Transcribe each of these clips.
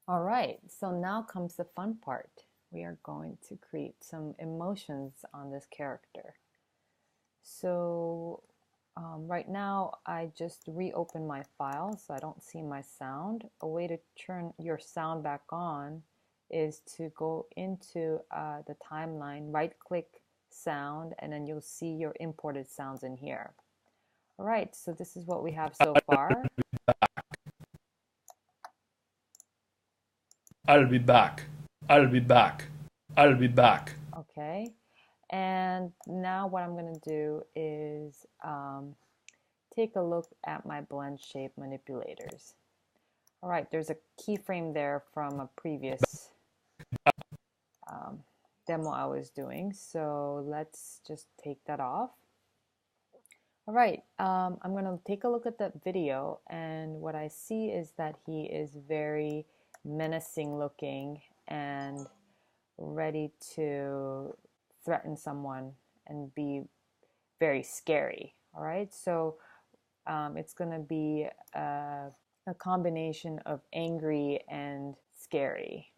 All right, so now comes the fun part. We are going to create some emotions on this character. So right now I just reopened my file so I don't see my sound. A way to turn your sound back on is to go into the timeline, right click sound, and then you'll see your imported sounds in here. All right, so this is what we have so far. I'll be back. I'll be back. I'll be back. Okay, and now what I'm going to do is take a look at my blend shape manipulators. All right, there's a keyframe there from a previous um, demo I was doing, so let's just take that off. All right, I'm going to take a look at that video, and what I see is that he is very menacing looking and ready to threaten someone and be very scary. All right, so it's going to be a combination of angry and scary.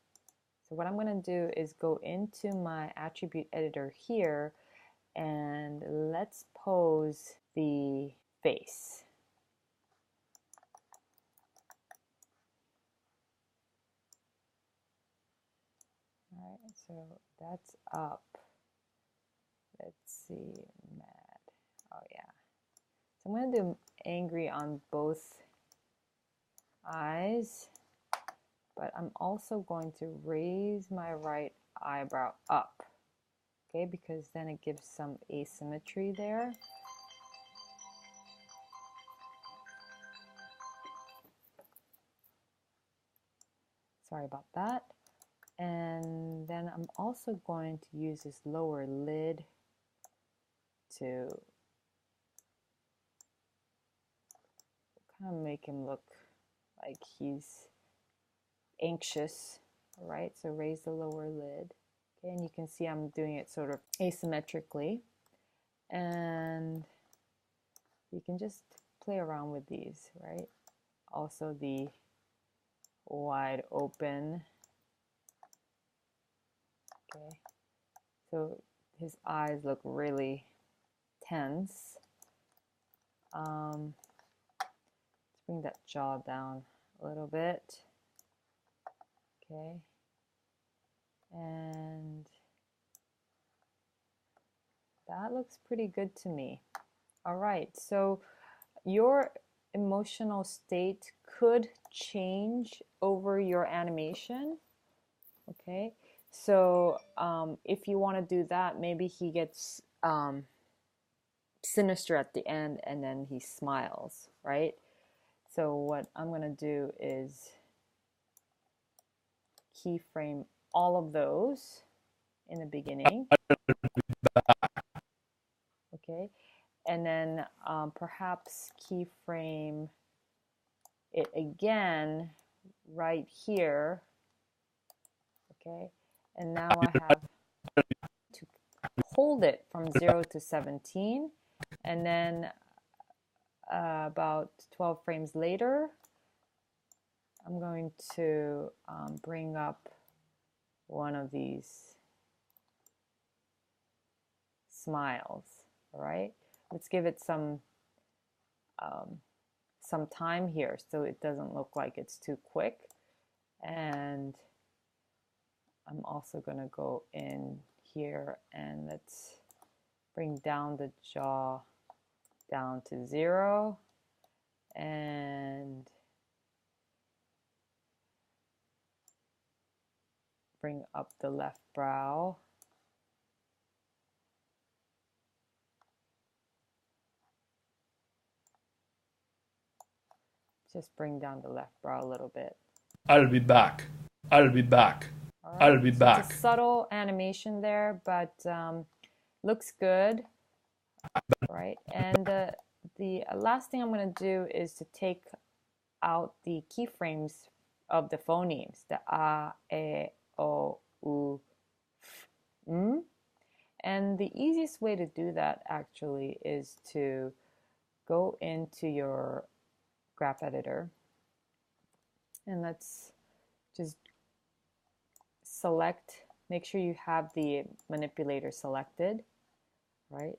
So what I'm going to do is go into my attribute editor here and let's pose the face. All right, so that's up. Let's see, mad. Oh yeah. So I'm going to do angry on both eyes, but I'm also going to raise my right eyebrow up, okay, because then it gives some asymmetry there. Sorry about that. And then I'm also going to use this lower lid to kind of make him look like he's anxious. All right, so raise the lower lid. Okay, and you can see I'm doing it sort of asymmetrically. And you can just play around with these, right? Also the wide open. Okay, so his eyes look really tense. Let's bring that jaw down a little bit. Okay, and that looks pretty good to me. All right, so your emotional state could change over your animation. Okay, so if you want to do that, maybe he gets sinister at the end and then he smiles, right? So what I'm going to do is keyframe all of those in the beginning. Okay, and then perhaps keyframe it again right here. Okay, and now I have to hold it from 0 to 17, and then about 12 frames later I'm going to bring up one of these smiles. All right, let's give it some time here so it doesn't look like it's too quick. And I'm also going to go in here and let's bring down the jaw down to 0 and bring up the left brow. Just bring down the left brow a little bit. I'll be back. I'll be back. All right, I'll be so it's back. a subtle animation there, but looks good. Right, and the last thing I'm going to do is to take out the keyframes of the phonemes, the a, e, o, u, f, m. And the easiest way to do that actually is to go into your graph editor and let's Just select, make sure you have the manipulator selected, right?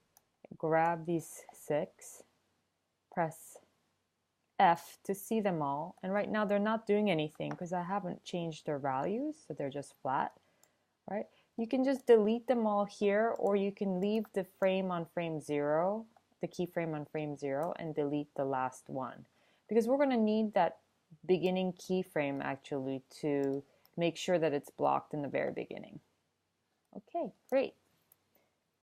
Grab these 6, press F to see them all. And right now they're not doing anything because I haven't changed their values, so they're just flat, right? You can just delete them all here, or you can leave the frame on frame 0, the keyframe on frame 0, and delete the last one. Because we're going to need that beginning keyframe actually to make sure that it's blocked in the very beginning. Okay, great.